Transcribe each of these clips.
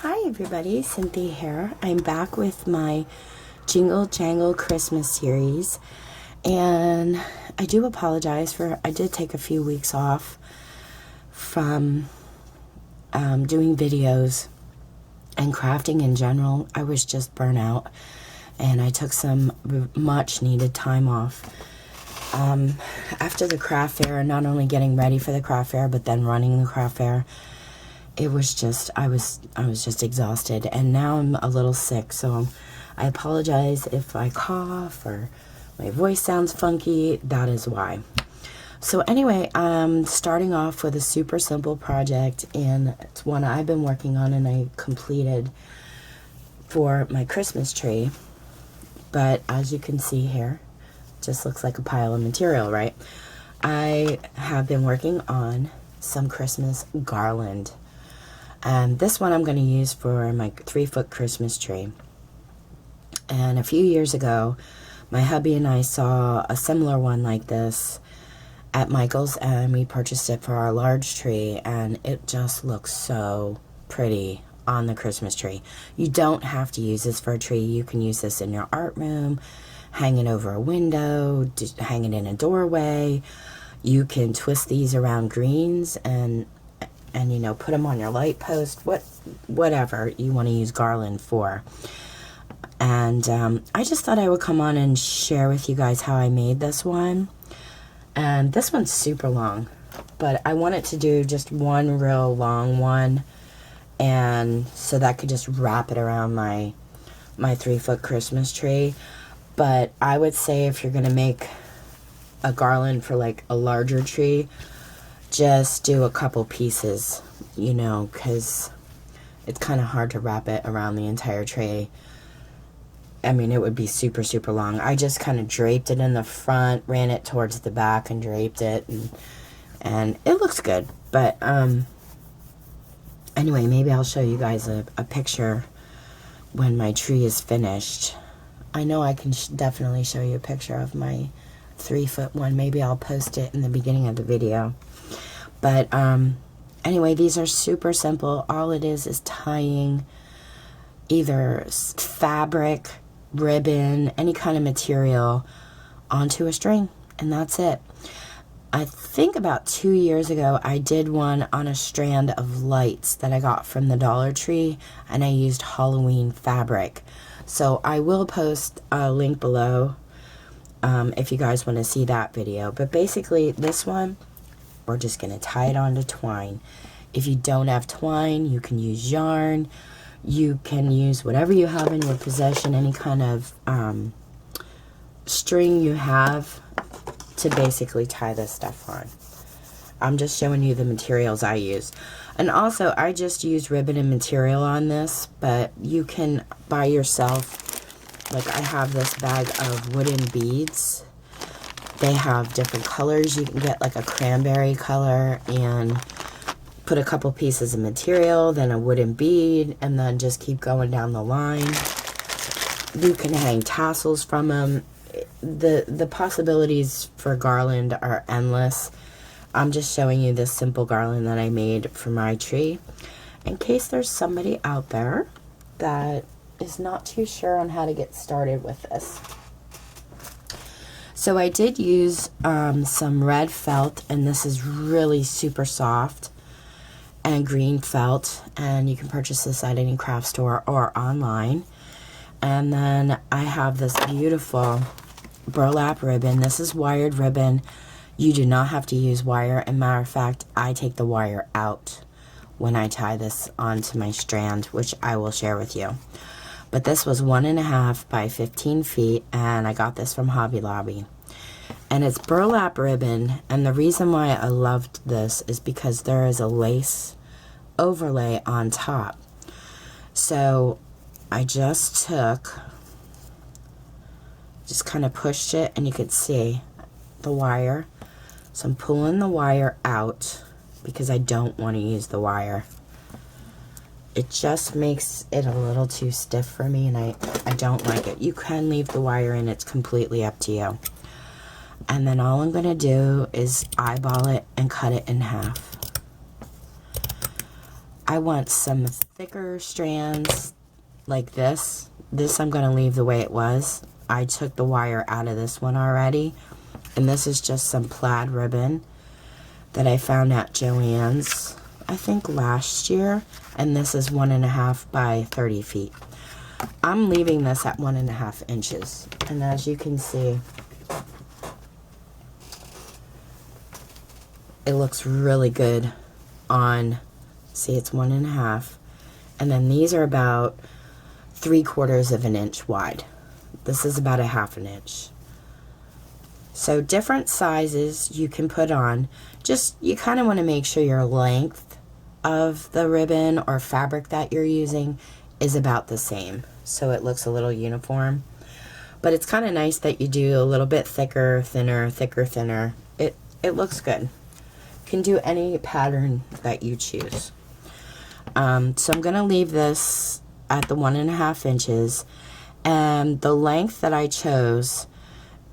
Hi everybody, Cynthia here. I'm back with my Jingle, Jangle Christmas series, and I do apologize I did take a few weeks off from doing videos and crafting in general. I was just burnt out, and I took some much needed time off. After the craft fair, not only getting ready for the craft fair, but then running the craft fair, it was just, I was just exhausted, and now I'm a little sick, so I apologize if I cough or my voice sounds funky. That is why. So anyway, I'm starting off with a super simple project, and it's one I've been working on and I completed for my Christmas tree. But as you can see here, it just looks like a pile of material, right? I have been working on some Christmas garland. And this one I'm going to use for my 3-foot Christmas tree. And a few years ago, my hubby and I saw a similar one like this at Michael's, and we purchased it for our large tree, and it just looks so pretty on the Christmas tree. You don't have to use this for a tree. You can use this in your art room, hang it over a window, hang it in a doorway. You can twist these around greens and you know, put them on your light post, whatever you want to use garland for. And I just thought I would come on and share with you guys how I made this one. And this one's super long, but I wanted to do just one real long one, and so that could just wrap it around my 3-foot Christmas tree. But I would say if you're gonna make a garland for like a larger tree, just do a couple pieces, you know, because it's kind of hard to wrap it around the entire tree. I mean, it would be super, super long. I just kind of draped it in the front, ran it towards the back, and draped it, and it looks good. But anyway, maybe I'll show you guys a picture when my tree is finished. I know I can definitely show you a picture of my 3-foot one. Maybe I'll post it in the beginning of the video. But anyway, these are super simple. All it is tying either fabric, ribbon, any kind of material onto a string, and that's it. I think about 2 years ago I did one on a strand of lights that I got from the Dollar Tree, and I used Halloween fabric. So I will post a link below if you guys want to see that video. But basically this one, we're just going to tie it onto twine. If you don't have twine, you can use yarn. You can use whatever you have in your possession, any kind of string you have to basically tie this stuff on. I'm just showing you the materials I use. And also, I just use ribbon and material on this, but you can buy yourself, like I have this bag of wooden beads. They have different colors. You can get like a cranberry color and put a couple pieces of material, then a wooden bead, and then just keep going down the line. You can hang tassels from them. The possibilities for garland are endless. I'm just showing you this simple garland that I made for my tree, in case there's somebody out there that is not too sure on how to get started with this. So I did use some red felt, and this is really super soft, and green felt, and you can purchase this at any craft store or online. And then I have this beautiful burlap ribbon. This is wired ribbon. You do not have to use wire. As a matter of fact, I take the wire out when I tie this onto my strand, which I will share with you. But this was 1.5 by 15 feet, and I got this from Hobby Lobby. And it's burlap ribbon, and the reason why I loved this is because there is a lace overlay on top. So I just kind of pushed it, and you could see the wire. So I'm pulling the wire out because I don't want to use the wire. It just makes it a little too stiff for me, and I don't like it. You can leave the wire in, it's completely up to you. And then all I'm going to do is eyeball it and cut it in half. I want some thicker strands like this. This I'm going to leave the way it was. I took the wire out of this one already. And this is just some plaid ribbon that I found at Joann's, I think last year. And this is 1.5 by 30 feet. I'm leaving this at 1.5 inches. And as you can see, it looks really good on, see, it's 1.5. And then these are about 3/4 of an inch wide. This is about 1/2 inch. So different sizes you can put on. Just, you kind of want to make sure your length of the ribbon or fabric that you're using is about the same, so it looks a little uniform. But it's kind of nice that you do a little bit thicker, thinner, thicker, thinner. It looks good. You can do any pattern that you choose. So I'm going to leave this at the 1.5 inches, and the length that I chose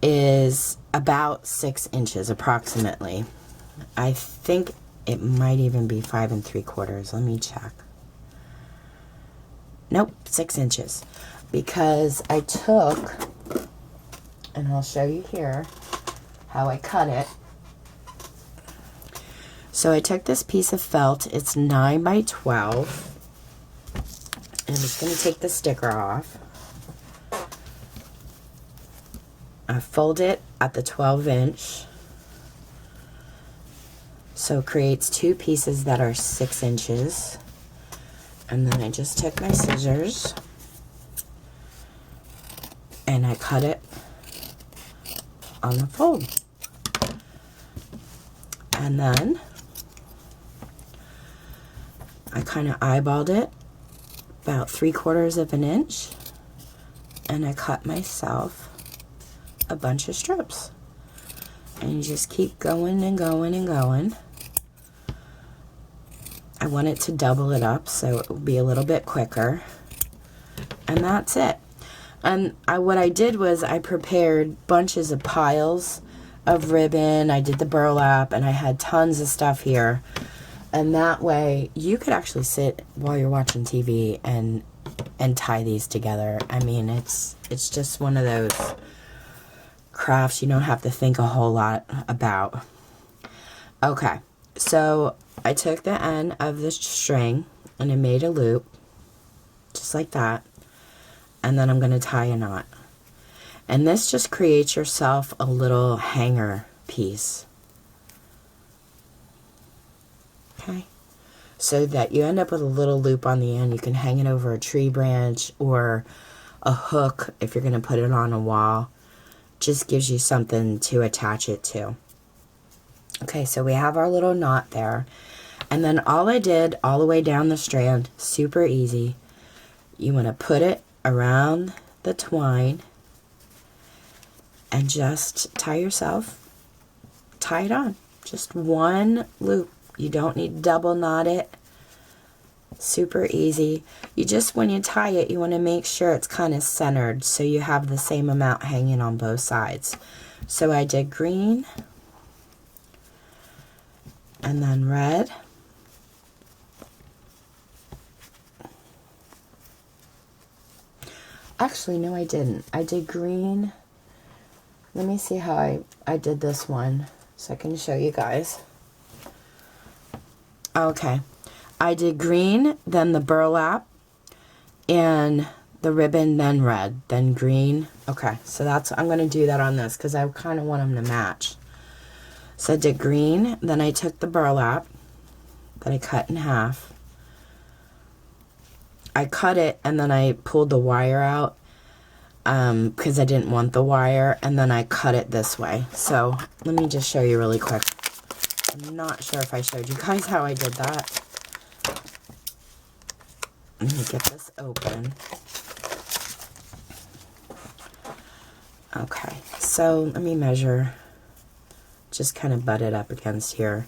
is about 6 inches approximately. I think it might even be 5 3/4. Let me check. Nope, 6 inches, because I took, and I'll show you here how I cut it. So I took this piece of felt, it's 9 by 12, and I'm just going to take the sticker off. I fold it at the 12 inch, so it creates 2 pieces that are 6 inches. And then I just took my scissors and I cut it on the fold. And then I kind of eyeballed it about 3/4 of an inch, and I cut myself a bunch of strips. And you just keep going and going and going. I want it to double it up so it will be a little bit quicker. And that's it. And what I did was I prepared bunches of piles of ribbon. I did the burlap, and I had tons of stuff here. And that way you could actually sit while you're watching TV and tie these together. I mean, it's just one of those crafts you don't have to think a whole lot about. Okay, so I took the end of the string and I made a loop just like that, and then I'm going to tie a knot. And this just creates yourself a little hanger piece. Okay, so that you end up with a little loop on the end. You can hang it over a tree branch or a hook if you're going to put it on a wall. Just gives you something to attach it to. Okay, so we have our little knot there. And then all I did all the way down the strand, super easy. You want to put it around the twine and just tie it on. Just one loop. You don't need to double knot it. Super easy. You just, when you tie it, you want to make sure it's kind of centered so you have the same amount hanging on both sides. So I did green and then red. Actually, no, I didn't. I did green. Let me see how I did this one so I can show you guys. Okay. I did green, then the burlap, and the ribbon, then red, then green. Okay, so I'm going to do that on this because I kind of want them to match. So I did green, then I took the burlap that I cut in half. I cut it and then I pulled the wire out because I didn't want the wire, and then I cut it this way. So let me just show you really quick. I'm not sure if I showed you guys how I did that. Let me get this open. Okay, so let me measure. Just kind of butt it up against here,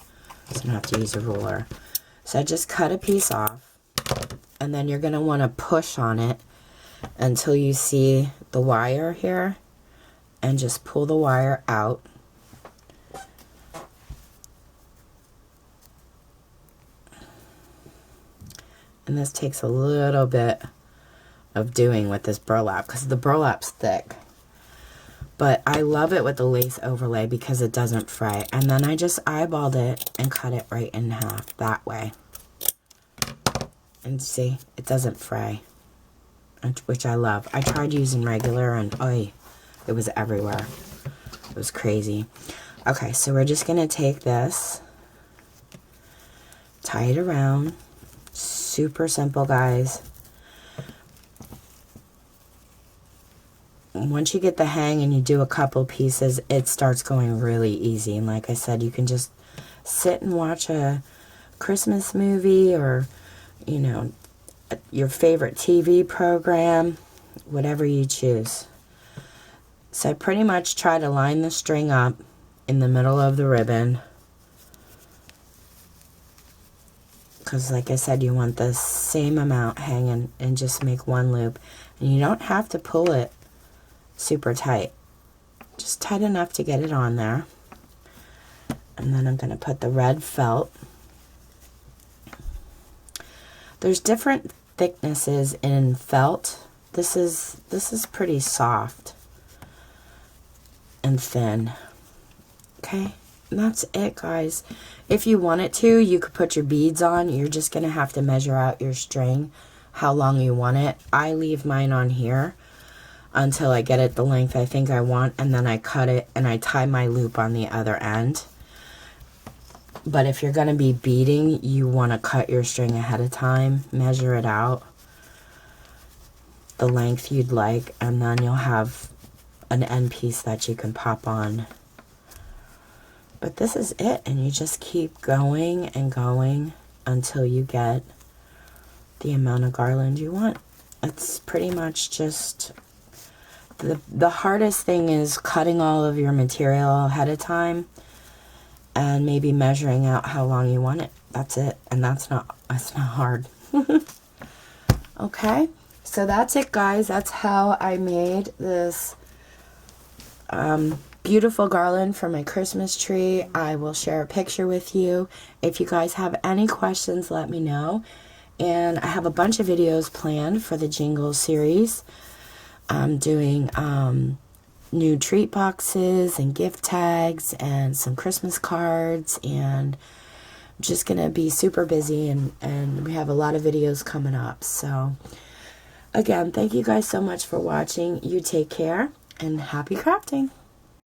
so I don't have to use a ruler. So I just cut a piece off, and then you're going to want to push on it until you see the wire here, and just pull the wire out. And this takes a little bit of doing with this burlap because the burlap's thick. But I love it with the lace overlay because it doesn't fray. And then I just eyeballed it and cut it right in half that way. And see, it doesn't fray, which I love. I tried using regular and it was everywhere. It was crazy. Okay, so we're just going to take this, tie it around. Super simple, guys. Once you get the hang and you do a couple pieces, it starts going really easy. And like I said, you can just sit and watch a Christmas movie or, you know, your favorite TV program, whatever you choose. So I pretty much try to line the string up in the middle of the ribbon. Because like I said, you want the same amount hanging and just make one loop. And you don't have to pull it super tight, just tight enough to get it on there. And then I'm going to put the red felt. There's different thicknesses in felt. This is pretty soft and thin. Okay, and that's it, guys. If you wanted to, you could put your beads on. You're just going to have to measure out your string, how long you want it. I leave mine on here until I get it the length I think I want, and then I cut it and I tie my loop on the other end. But if you're going to be beading, you want to cut your string ahead of time, measure it out, the length you'd like, and then you'll have an end piece that you can pop on. But this is it, and you just keep going and going until you get the amount of garland you want. It's pretty much just... The hardest thing is cutting all of your material ahead of time and maybe measuring out how long you want it. That's it. And that's not hard. Okay, so that's it, guys. That's how I made this beautiful garland for my Christmas tree. I will share a picture with you. If you guys have any questions, let me know. And I have a bunch of videos planned for the Jingle series. I'm doing new treat boxes and gift tags and some Christmas cards, and I'm just going to be super busy, and we have a lot of videos coming up. So again, thank you guys so much for watching. You take care and happy crafting.